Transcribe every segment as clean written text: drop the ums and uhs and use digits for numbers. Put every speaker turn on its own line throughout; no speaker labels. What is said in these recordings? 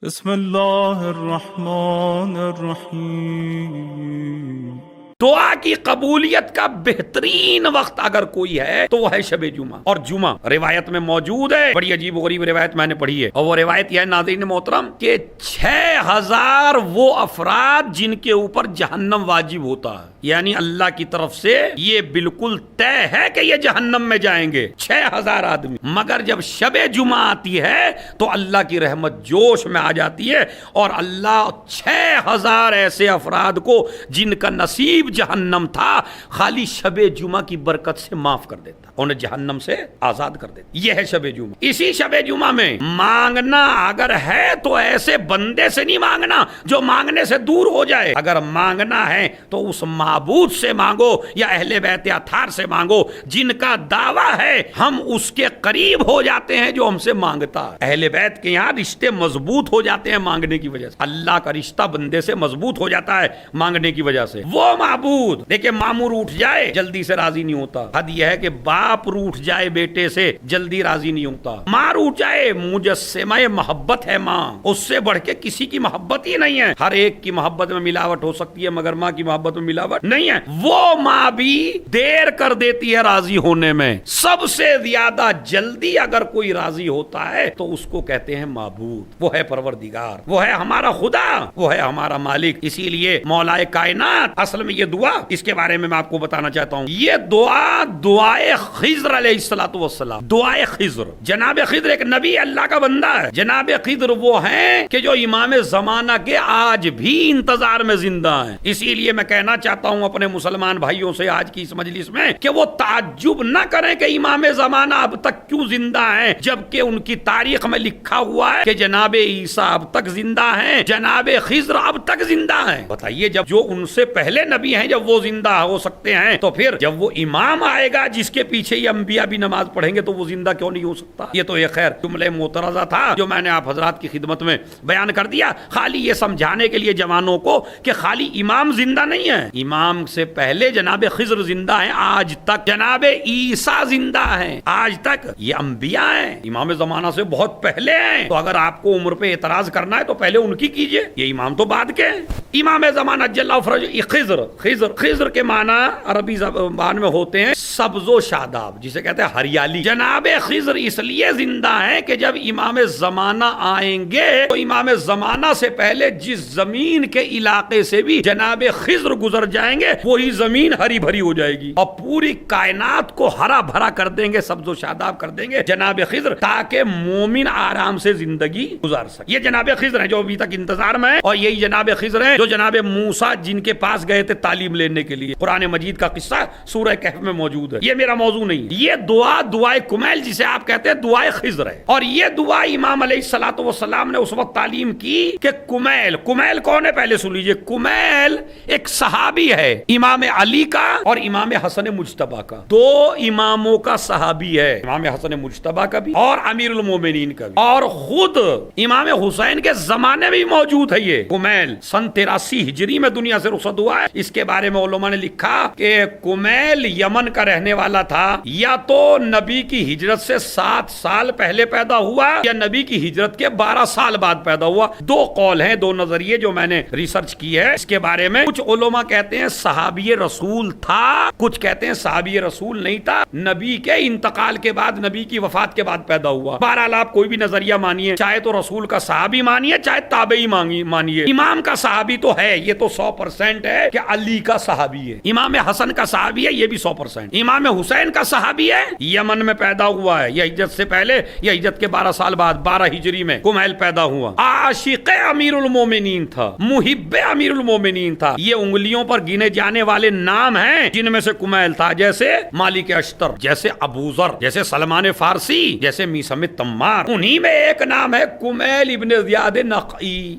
بسم اللہ الرحمن الرحیم۔
دعا کی قبولیت کا بہترین وقت اگر کوئی ہے تو وہ ہے شب جمعہ. اور جمعہ روایت میں موجود ہے، بڑی عجیب و غریب روایت میں نے پڑھی ہے، اور وہ روایت یہ ہے ناظرین محترم کہ 6000 وہ افراد جن کے اوپر جہنم واجب ہوتا ہے، یعنی اللہ کی طرف سے یہ بالکل طے ہے کہ یہ جہنم میں جائیں گے 6000 آدمی، مگر جب شب جمعہ آتی ہے تو اللہ کی رحمت جوش میں آ جاتی ہے اور اللہ 6000 ایسے افراد کو جن کا نصیب جہنم تھا خالی شب جمعہ کی برکت سے معاف کر دیتا، انہیں جہنم سے آزاد کر دیتا. یہ ہے شب جمعہ. اسی شب جمعہ میں مانگنا اگر ہے تو ایسے بندے سے نہیں مانگنا جو مانگنے سے دور ہو جائے. اگر مانگنا ہے تو اس معبود سے مانگو یا اہل بیت اطہار سے مانگو جن کا دعویٰ ہے ہم اس کے قریب ہو جاتے ہیں جو ہم سے مانگتا ہے. اہل بیت کے یہاں رشتے مضبوط ہو جاتے ہیں مانگنے کی وجہ سے. اللہ کا رشتہ بندے سے مضبوط ہو جاتا ہے مانگنے کی وجہ سے. وہ معبود دیکھیں مامور اٹھ جائے جلدی سے راضی نہیں ہوتا. حد یہ ہے کہ باپ روٹ جائے بیٹے سے جلدی راضی نہیں ہوتا. ماں روٹ جائے مجسمہ محبت ہے ماں، اس سے بڑھ کے کسی کی محبت ہی نہیں ہے. ہر ایک کی محبت میں ملاوٹ ہو سکتی ہے مگر ماں کی محبت میں ملاوٹ نہیں ہے. وہ ماں بھی دیر کر دیتی ہے راضی ہونے میں. سب سے زیادہ جلدی اگر کوئی راضی ہوتا ہے تو اس کو کہتے ہیں معبود. وہ ہے پروردگار، وہ ہے ہمارا خدا، وہ ہے ہمارا مالک. اسی لیے مولا کائنات اصل میں یہ دعا اس کے بارے میں آپ کو بتانا چاہتا ہوں. یہ دعا دعائے خضر علیہ الصلوۃ والسلام. دعائے خضر، جناب خضر ایک نبی اللہ کا بندہ ہے. جناب خضر وہ ہیں کہ جو امام زمانہ کے آج بھی انتظار میں زندہ ہیں. اسی لیے میں کہنا چاہتا ہوں اپنے مسلمان بھائیوں سے آج کی اس مجلس میں کہ وہ تعجب نہ کریں کہ امام زمانہ اب تک کیوں زندہ ہیں جبکہ ان کی تاریخ میں لکھا ہوا ہے کہ جناب عیسیٰ اب تک زندہ ہیں، جناب خضر اب تک زندہ ہیں. بتائیے جب جو ان سے پہلے نبی ہیں جب وہ زندہ ہو سکتے ہیں تو پھر جب وہ امام آئے گا جس کے پیچھے یہ انبیاء بھی نماز پڑھیں گے تو وہ زندہ کیوں نہیں ہو سکتا؟ یہ تو ایک خیر جملہ معترضہ تھا جو میں نے آپ حضرات کی خدمت میں بیان کر دیا، خالی یہ سمجھانے کے لیے جوانوں کو کہ خالی امام زندہ نہیں ہے. امام سے پہلے جناب خضر زندہ ہیں، آج تک جناب عیسیٰ زندہ ہیں، آج تک یہ انبیاء ہیں، امام زمانہ سے بہت پہلے ہیں. تو اگر آپ کو عمر پہ اعتراض کرنا ہے تو پہلے ان کی کیجئے، یہ امام تو بعد کے ہیں. امام زمانہ جل فرج خضر. خضر کے معنی عربی زبان میں ہوتے ہیں سبز و شاداب، جسے کہتے ہیں ہریالی. جناب خضر اس لیے زندہ ہیں کہ جب امام زمانہ آئیں گے تو امام زمانہ سے پہلے جس زمین کے علاقے سے بھی جناب خضر گزر جائیں گے وہی زمین ہری بھری ہو جائے گی اور پوری کائنات کو ہرا بھرا کر دیں گے، سبز و شاداب کر دیں گے جناب خضر، تاکہ مومن آرام سے زندگی گزار سکے. یہ جناب خضر ہیں جو ابھی تک انتظار میں ہے، اور یہی جناب خضر ہیں جو جناب موسیٰ جن کے پاس گئے تھے تعلیم لینے کے لیے. قرآن مجید کا قصہ سورہ کہف میں موجود ہے. یہ میرا موضوع نہیں. یہ دعا دعائے کمیل جسے آپ کہتے ہیں دعائے خضر ہے، اور یہ دعا امام علیہ الصلوۃ والسلام نے اس وقت تعلیم کی کہ کمیل کون ہے پہلے سن لیجئے. کمیل ایک صحابی ہے امام علی کا اور امام حسن مجتبیٰ کا. دو اماموں کا صحابی ہے، امام حسن مجتبیٰ کا بھی اور امیر المومنین کا بھی، اور خود امام حسین کے زمانے میں موجود ہے. یہ کمیل سن 83 ہجری میں دنیا سے رخصت ہوا ہے. اس کے بارے میں علماء نے لکھا کہ کمیل یمن کا رہنے والا تھا، یا تو نبی کی ہجرت سے 7 سال پہلے پیدا ہوا یا نبی کی ہجرت کے 12 سال بعد پیدا ہوا. دو قول ہیں، دو نظریے جو میں نے ریسرچ کی ہے اس کے بارے میں. کچھ علماء کہتے ہیں صحابی رسول تھا، کچھ کہتے ہیں صحابی رسول نہیں تھا، نبی کے انتقال کے بعد، نبی کی وفات کے بعد پیدا ہوا. بہرحال آپ کوئی بھی نظریہ مانیے، چاہے تو رسول کا صحابی مانیے چاہے تابعی مانیے. امام کا صحابی تو ہے، یہ تو 100% ہے کہ علی کا صحابی ہے. امام حسن کا صحابی ہے، یہ بھی 100%. امام حسین کا صحابی ہے، یمن میں پیدا ہوا ہے، یا ہجرت سے پہلے یا ہجرت کے 12 سال بعد 12 ہجری میں کمیل پیدا ہوا. عاشق امیر المومنین تھا، محب امیر المومنین تھا. یہ انگلیوں پر گنے جانے والے نام ہیں جن میں سے کمیل تھا، جیسے مالک اشتر، جیسے ابو ذر، جیسے سلمان فارسی، جیسے میثم تمار. انہی میں ایک نام ہے کمیل ابن زیاد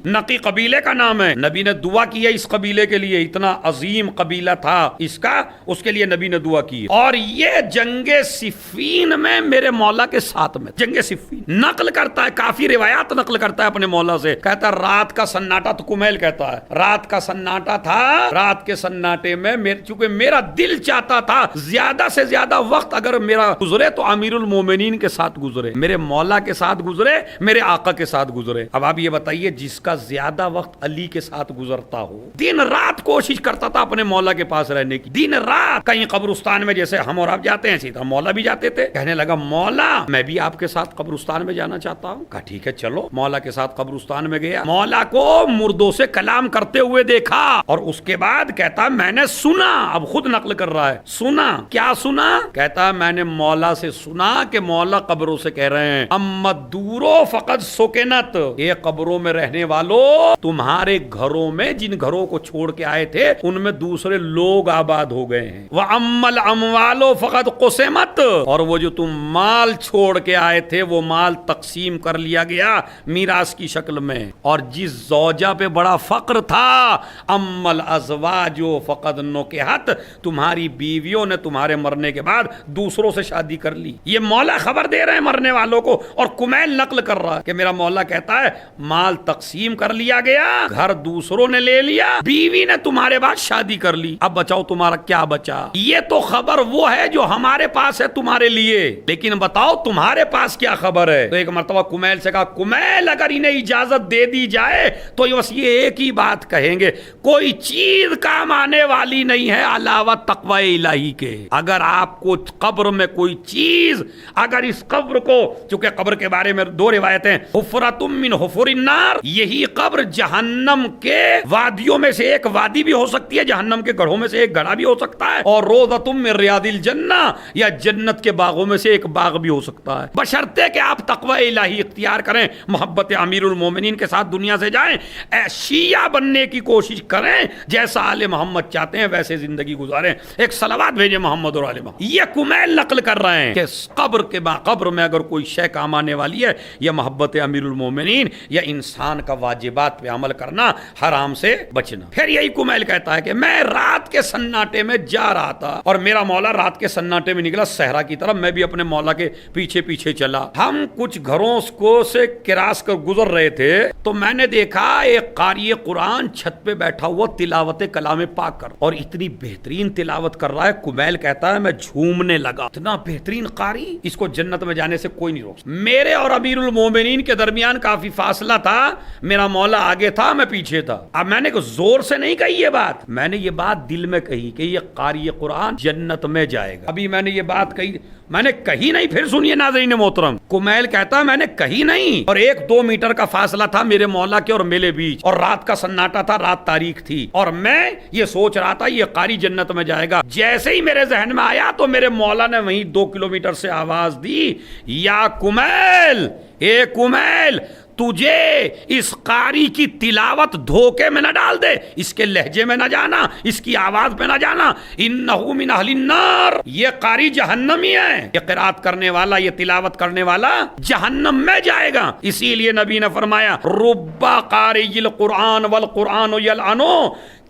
نقی قبیلے کا نام ہے. نبی نے دعا کی ہے اس قبیلے کے لیے، اتنا عظیم قبیلہ تھا اس کا، اس کے لیے نبی نے دعا کی. اور یہ جنگ صفین میں میرے مولا کے ساتھ میں جنگ صفین نقل کرتا ہے، کافی روایات نقل کرتا ہے اپنے مولا سے. کہتا ہے رات کا سناٹا, تو کمیل کہتا ہے رات کا سناٹا تھا, رات کے سناٹے میں چونکہ میرا دل چاہتا تھا زیادہ سے زیادہ وقت اگر میرا گزرے تو امیر المومنین کے ساتھ گزرے, میرے مولا کے ساتھ گزرے, میرے آقا کے ساتھ گزرے. اب آپ یہ بتائیے جس کا زیادہ وقت علی کے ساتھ گزرتا ہو, دن رات کوشش کرتا تھا اپنے مولا کے پاس رہنے کی, دن رات کہیں قبرستان میں جیسے ہم اور آپ جاتے ہیں سیدھا مولا بھی جاتے تھے. کہنے لگا مولا میں بھی آپ کے ساتھ قبرستان میں جانا چاہتا ہوں. کہا ٹھیک ہے چلو. مولا کے ساتھ قبرستان میں گیا, مولا کو مردوں سے کلام کرتے ہوئے دیکھا اور اس کے بعد کہتا میں نے سنا, اب خود نقل کر رہا ہے, سنا کیا سنا, کہتا میں نے مولا سے سنا کہ مولا قبروں سے کہہ رہے ہیں امت دورو فقط سکنت, یہ قبروں میں رہنے والوں تمہارے گھروں میں جن گھروں کو چھوڑ کے آئے تھے ان میں دوسرے لوگ آباد ہو گئے ہیں. وَأَمَّا الْأَمْوَالُ فَقَدْ قُسِمَتْ, اور وہ جو تم مال چھوڑ کے آئے تھے وہ مال تقسیم کر لیا گیا میراث کی شکل میں. اور جس زوجہ پہ بڑا فقر تھا اَمَّا الْأَزْوَاجُ فَقَدْ نُكِحَتْ, تمہاری بیویوں نے تمہارے مرنے کے بعد دوسروں سے شادی کر لی. یہ مولا خبر دے رہے ہیں مرنے والوں کو, اور کمیل نقل کر رہا ہے کہ میرا مولا کہتا ہے مال تقسیم کر لیا گیا, گھر دوسروں نے لے لیا, بیوی نے تمہارے بعد شادی کر لی, اب بچاؤ تمہارا کیا بچا. یہ تو خبر وہ ہے جو ہمارے پاس ہے تمہارے لیے, لیکن بتاؤ تمہارے پاس کیا خبر ہے. تو ایک مرتبہ کمیل سے کہا کمیل اگر انہیں اجازت دے دی جائے تو بس یہ ایک ہی بات کہیں گے, کوئی چیز کام آنے والی نہیں ہے علاوہ تقوی الہی کے. اگر آپ کو قبر میں کوئی چیز, اگر اس قبر کو, چونکہ قبر کے بارے میں دو روایتیں, حفرۃ من حفر النار, یہی قبر جہنم کے وادیوں میں سے ایک وادی بھی ہو سکتی ہے, جہنم کے گڑھوں میں سے ایک گڑھا بھی ہو سکتا ہے, اور روضۃ من ریاض الجنہ, یا جنت کے باغوں میں سے ایک باغ بھی ہو سکتا ہے, بشرطے کہ آپ تقوی الہی اختیار کریں, محبت امیر المومنین کے ساتھ دنیا سے جائیں, شیعہ بننے کی کوشش کریں, جیسا آل محمد چاہتے ہیں ویسے زندگی گزاریں. ایک صلوات بھیجیں محمد اور آل محمد. یہ کمیل نقل کر رہے ہیں کہ قبر کے قبر میں اگر کوئی شے کام آنے والی ہے, یا محبت امیر المومنین یا انسان کا واجبات پہ عمل کرنا, حرام سے بچنا. پھر یہی کمیل کہتا ہے کہ میں رات کے سناٹے میں جا رہا تھا اور میرا مولا رات کے سناٹے میں نکلا صحرا کی طرف, میں بھی اپنے مولا کے پیچھے پیچھے چلا. ہم کچھ گھروں کو سے کراس کر گزر رہے تھے تو میں نے دیکھا ایک قاری قرآن چھت پہ بیٹھا ہوا تلاوت کلام پاک کر, اور اتنی بہترین تلاوت کر رہا ہے. کمیل کہتا ہے میں جھومنے لگا, اتنا بہترین قاری, اس کو جنت میں جانے سے کوئی نہیں روک. میرے اور امیر المومنین کے درمیان کافی فاصلہ تھا, میرا مولا آگے تھا میں پیچھے تھا. اب میں نے زور سے نہیں کہی یہ بات, میں نے یہ بات دل میں کہی کہ یہ قاری قرآن جنت میں جائے گا. ابھی میں نے یہ بات کہی, میں نے کہی نہیں. پھر سنیے ناظرین محترم, کمیل کہتا میں نے کہی نہیں, اور 1-2 میٹر کا فاصلہ تھا میرے مولا کے اور میرے بیچ, اور رات کا سناٹا تھا, رات تاریخ تھی, اور میں یہ سوچ رہا تھا یہ قاری جنت میں جائے گا. جیسے ہی میرے ذہن میں آیا تو میرے مولا نے وہیں 2 کلومیٹر سے آواز دی, یا کمیل, اے کمیل, تجھے اس قاری کی تلاوت دھوکے میں نہ ڈال دے, اس کے لہجے میں نہ جانا, اس کی آواز پہ نہ جانا. انہو من اہل النار, یہ قاری جہنمی ہے, یہ قرات کرنے والا, یہ تلاوت کرنے والا جہنم میں جائے گا. اسی لیے نبی نے فرمایا رب قاری القرآن والقرآن یلعنو,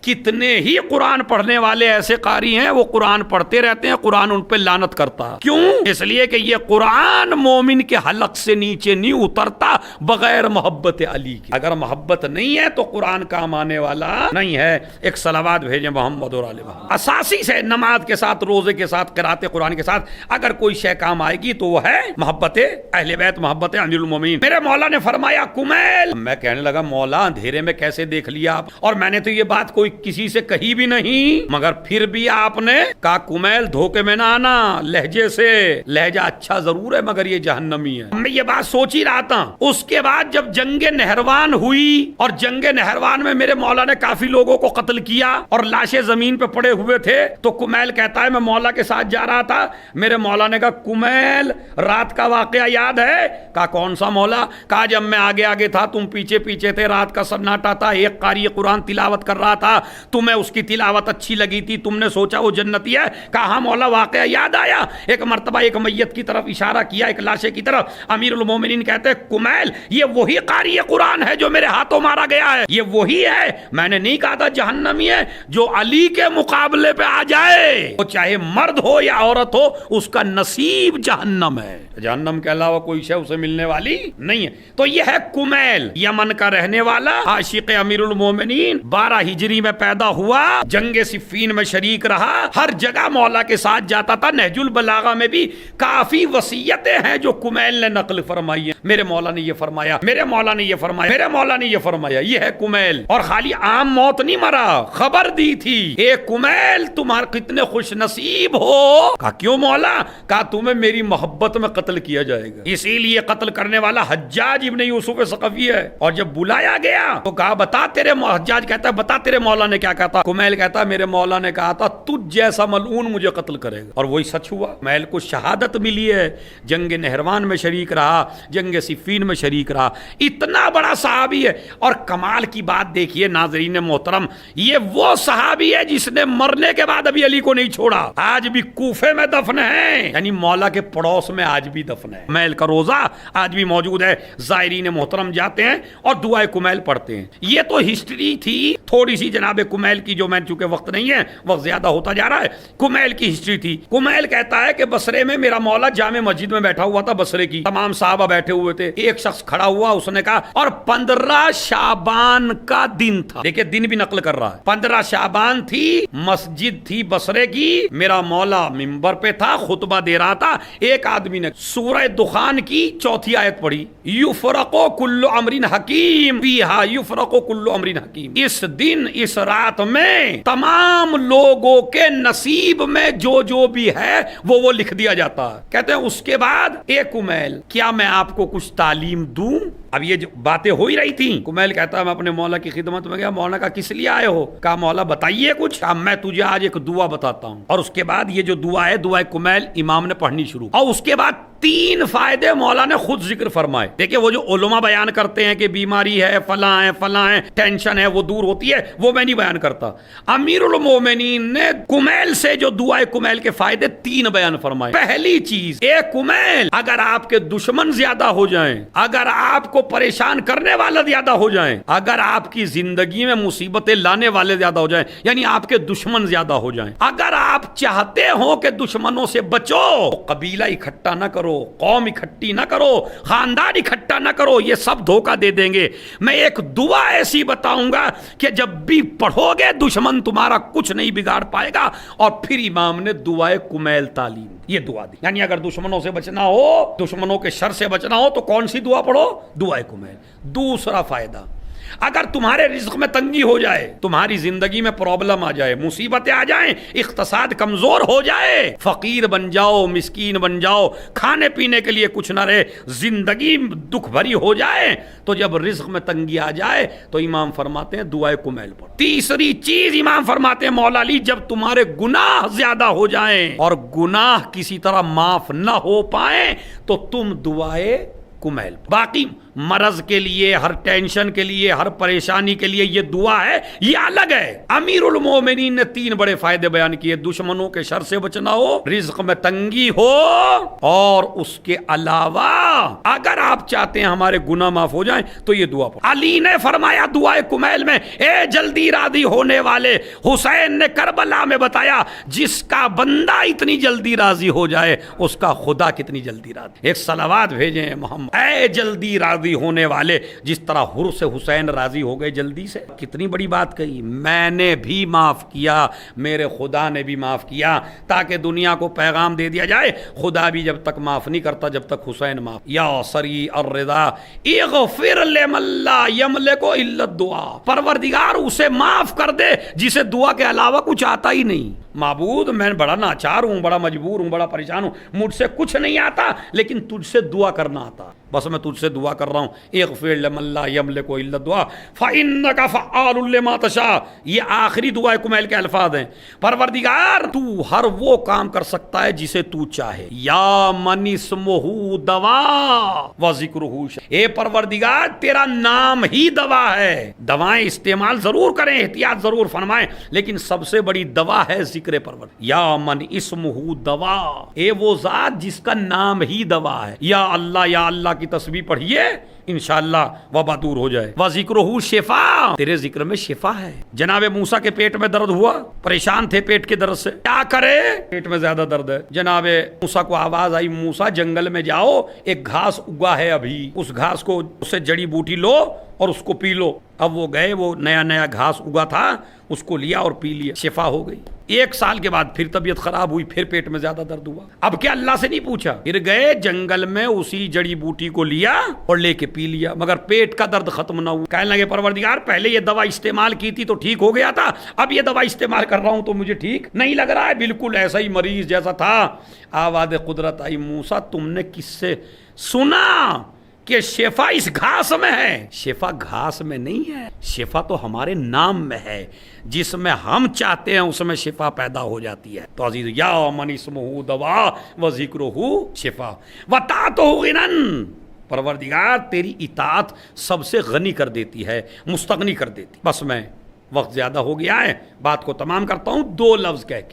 کتنے ہی قرآن پڑھنے والے ایسے قاری ہیں وہ قرآن پڑھتے رہتے ہیں, قرآن ان پہ لعنت کرتا. کیوں؟ اس لیے کہ یہ قرآن مومن کے حلق سے نیچے نہیں اترتا بغیر محبت علی کی. اگر محبت نہیں ہے تو قرآن کام آنے والا نہیں ہے. ایک صلوات بھیجیں محمد اور آل محمد. اساسی سے نماز کے ساتھ, روزے کے ساتھ, قرات قرآن کے ساتھ اگر کوئی شے کام آئے گی تو وہ ہے محبت اہل بیت, محبت امیر المومنین. میرے مولا نے فرمایا کمیل, میں کہنے لگا مولا اندھیرے میں کیسے دیکھ لیا آپ, اور میں نے تو یہ بات کوئی کسی سے کہی بھی نہیں, مگر پھر بھی آپ نے کہا کمیل دھوکے میں نہ آنا, لہجے سے, لہجہ اچھا ضرور ہے مگر یہ جہنمی ہے. میں یہ بات سوچ ہی رہا تھا. اس کے بعد جب جنگ نہروان ہوئی, اور جنگ نہروان میں میرے مولا نے کافی لوگوں کو قتل کیا اور لاشیں زمین پہ پڑے ہوئے تھے, تو کمیل کہتا ہے میں مولا کے ساتھ جا رہا تھا. میرے مولا نے کہا کمیل رات کا واقعہ یاد ہے؟ کہا کون سا مولا؟ کہا جب میں آگے آگے تھا تم پیچھے پیچھے تھے, رات کا سناٹا تھا, ایک قاری قرآن تلاوت کر رہا تھا, تمہیں اس کی تلاوت اچھی لگی تھی, تم نے سوچا وہ جنتی ہے. کہا مولا واقعہ یاد آیا. ایک مرتبہ ایک میت کی طرف اشارہ کیا, ایک لاشے کی طرف. امیر المومنین کہتے ہیں کمیل یہ وہی قاری قرآن ہے جو میرے ہاتھوں مارا گیا ہے, یہ وہی ہے. میں نے نہیں کہا تھا جہنمی ہے, جو علی کے مقابلے پہ آ جائے وہ چاہے مرد ہو یا عورت ہو اس کا نصیب جہنم ہے. جہنم کے علاوہ کوئی شے اسے ملنے والی نہیں ہے. تو یہ ہے کمیل, یمن کا رہنے والا, عاشق امیر المومنین, 12 ہجری میں پیدا ہوا, جنگ صفین میں شریک رہا, ہر جگہ مولا کے ساتھ جاتا تھا. نہج البلاغہ میں بھی کافی وصیتیں ہیں جو کمیل نے نقل فرمائی ہیں. میرے مولا نے یہ فرمایا, میرے مولا نے یہ فرمایا, میرے مولا نے یہ فرمایا. یہ ہے کمیل. اور خالی عام موت نہیں مرا, خبر دی تھی اے کمیل تمہارے کتنے خوش نصیب ہو. کہا کیوں مولا؟ کہا تمہیں میری محبت میں قتل کیا جائے گا, اسی لیے قتل کرنے والا حجاج ابن یوسف ثقفی ہے. اور جب بلایا گیا تو کہا بتا تیرے, حجاج کہتا ہے بتا تیرے مولا نے کیا کہا. کمیل کہتا ہے میرے مولا نے کہا تھا تجھ جیسا ملعون مجھے قتل کرے گا. اور وہی سچ ہوا. کمیل کو شہادت ملی ہے, جنگ نہروان میں شریک رہا, جنگ صفین میں شریک رہا. اتنا بڑا صحابی ہے. اور کمال کی بات دیکھیے ناظرین محترم, یہ وہ صحابی ہے جس نے مرنے کے بعد ابھی علی کو نہیں چھوڑا. آج بھی کوفے میں دفن ہے, یعنی مولا کے پڑوس میں آج بھی دفن ہے. کمیل کا روزہ آج بھی موجود ہے. زائرین محترم جاتے ہیں اور دعائے کمیل پڑھتے ہیں. یہ تو ہسٹری تھی تھوڑی سی جناب کمیل کی, جو میں چونکہ وقت نہیں ہے, وقت زیادہ ہوتا جا رہا ہے. کمیل کی ہسٹری تھی. کمیل کہتا ہے کہ بصرے میں میرا مولا جامع مسجد میں بیٹھا ہوا تھا, بصرے کی تمام صحابہ بیٹھے ہوئے تھے. ایک شخص کھڑا ہوا, اس نے کہا, اور 15 شعبان کا دن تھا. دیکھیں دن بھی نقل کر رہا ہے. 15 شعبان تھی, مسجد تھی بصرے کی, میرا مولا منبر پہ تھا, خطبہ دے رہا تھا. ایک آدمی نے سورہ دخان کی 4 آیت پڑھی, یفرقو کل امر حکیم فیہا یفرقو کل امر حکیم. اس دن اس رات میں تمام لوگوں کے نصیب میں جو بھی ہے وہ لکھ دیا جاتا ہے. کہتے ہیں اس کے بعد اے کمیل کیا میں آپ کو کچھ تعلیم دوں؟ اب یہ جو باتیں ہو ہی رہی تھیں, کمیل کہتا ہے میں اپنے مولا کی خدمت میں گیا. مولا کا کس لیے آئے ہو؟ کہا مولا بتائیے کچھ. کہا میں تجھے آج ایک دعا بتاتا ہوں. اور اس کے بعد یہ جو دعا ہے دعا کمیل امام نے پڑھنی شروع. اور اس کے بعد 3 فائدے مولا نے خود ذکر فرمائے. دیکھیں وہ جو علماء بیان کرتے ہیں کہ بیماری ہے, فلاں ہے, ٹینشن ہے, وہ دور ہوتی ہے, وہ میں نہیں بیان کرتا. امیر المومنین نے کمیل سے جو دعا کمیل کے فائدے 3 بیان فرمائے. پہلی چیز, اے کمیل اگر آپ کے دشمن زیادہ ہو جائیں, اگر آپ کو پریشان کرنے والا زیادہ ہو جائیں, اگر آپ کی زندگی میں مصیبتیں لانے والے زیادہ ہو جائیں, یعنی آپ کے دشمن زیادہ ہو جائیں, اگر آپ چاہتے ہو کہ دشمنوں سے بچو, قبیلہ اکٹھا نہ کرو, قوم اکٹھی نہ کرو, خاندان اکٹھا نہ کرو, یہ سب دھوکہ دے دیں گے. میں ایک دعا ایسی بتاؤں گا کہ جب بھی پڑھو گے دشمن تمہارا کچھ نہیں بگاڑ پائے گا. اور پھر امام نے دعائے کمیل تعلیم یہ دعا دی. یعنی اگر دشمنوں سے بچنا ہو, دشمنوں کے شر سے بچنا ہو تو کون سی دعا پڑھو؟ دعائے کمیل. دوسرا فائدہ, اگر تمہارے رزق میں تنگی ہو جائے, تمہاری زندگی میں پرابلم آ جائے, مصیبتیں آ جائیں, اقتصاد کمزور ہو جائے, فقیر بن جاؤ, مسکین بن جاؤ, کھانے پینے کے لیے کچھ نہ رہے, زندگی دکھ بھری ہو جائے, تو جب رزق میں تنگی آ جائے تو امام فرماتے ہیں دعائے کمیل پڑھو. تیسری چیز امام فرماتے ہیں مولا علی, جب تمہارے گناہ زیادہ ہو جائیں اور گناہ کسی طرح معاف نہ ہو پائیں تو تم دعائے کمیل. باقی مرض کے لیے, ہر ٹینشن کے لیے, ہر پریشانی کے لیے یہ دعا ہے, یہ الگ ہے. امیر المومنین نے 3 بڑے فائدے بیان کیے, دشمنوں کے شر سے بچنا ہو, رزق میں تنگی ہو, اور اس کے علاوہ اگر آپ چاہتے ہیں ہمارے گناہ معاف ہو جائیں تو یہ دعا پڑھو. علی نے فرمایا دعائے کمیل میں, اے جلدی راضی ہونے والے. حسین نے کربلا میں بتایا جس کا بندہ اتنی جلدی راضی ہو جائے اس کا خدا کتنی جلدی راضی. ایک صلوات بھیجیں محمد, اے جلدی راضی ہونے والے, جس طرح حر سے حسین راضی ہو گئے جلدی سے. کتنی بڑی بات کہی, میں نے بھی معاف کیا, میرے خدا نے بھی معاف کیا, تاکہ دنیا کو پیغام دے دیا جائے خدا بھی جب تک معاف نہیں کرتا جب تک حسین معاف. یا سری الرضا اغفر لمن لا یملک الا الدعاء, پروردگار اسے معاف کر دے جسے دعا کے علاوہ کچھ آتا ہی نہیں. معبود میں بڑا ناچار ہوں, بڑا مجبور ہوں, بڑا پریشان ہوں, مجھ سے کچھ نہیں آتا لیکن تجھ سے دعا کرنا آتا. بس میں تجھ سے دعا کر رہا ہوں اغفر لمن لا یملک الا الدعاء فانک فعال لما تشاء. یہ آخری دعا کمیل کے الفاظ ہیں. پروردگار تو ہر وہ کام کر سکتا ہے جسے تو چاہے. یا من اسمہ دوا و ذکرہ شفا. اے پروردگار تیرا نام ہی دوا ہے. دوائیں استعمال ضرور کریں, احتیاط ضرور فرمائیں, لیکن سب سے بڑی دوا ہے ذکر پروردگار. یا من اسمہ دوا, اے وہ ذات جس کا نام ہی دوا ہے. یا اللہ کی تسبیح پڑھیے انشاءاللہ وبا دور ہو جائے. وذکرہ شفا, تیرے ذکر میں شفا ہے. جناب موسیٰ کے پیٹ میں درد ہوا, پریشان تھے پیٹ کے درد سے, کیا کرے, پیٹ میں زیادہ درد ہے. جناب موسیٰ کو آواز آئی موسیٰ جنگل میں جاؤ, ایک گھاس اگا ہے ابھی, اس گھاس کو اس سے جڑی بوٹی لو اور اس کو پی لو. اب وہ گئے, وہ نیا گھاس اگا تھا, اس کو لیا اور پی لیا, شفا ہو گئی. 1 سال کے بعد پھر طبیعت خراب ہوئی, پھر پیٹ میں زیادہ درد ہوا. اب کیا اللہ سے نہیں پوچھا, پھر گئے جنگل میں اسی جڑی بوٹی کو لیا اور لے کے پی لیا, مگر پیٹ کا درد ختم نہ ہوا. کہنے لگے پروردگار پہلے یہ دوا استعمال کی تھی تو ٹھیک ہو گیا تھا, اب یہ دوا استعمال کر رہا ہوں تو مجھے ٹھیک نہیں لگ رہا ہے, بالکل ایسا ہی مریض جیسا تھا. آواز قدرت آئی موسیٰ تم نے کس سے سنا کہ شفا اس گھاس میں ہے؟ شفا گھاس میں نہیں ہے, شفا تو ہمارے نام میں ہے, جس میں ہم چاہتے ہیں اس میں شفا پیدا ہو جاتی ہے. تو عزیز یا من اسمہ دوا و ذکرہ شفا و طاعتہ غنی, پروردگار تیری اطاعت سب سے غنی کر دیتی ہے, مستغنی کر دیتی. بس میں وقت زیادہ ہو گیا ہے, بات کو تمام کرتا ہوں 2 لفظ کہہ کے.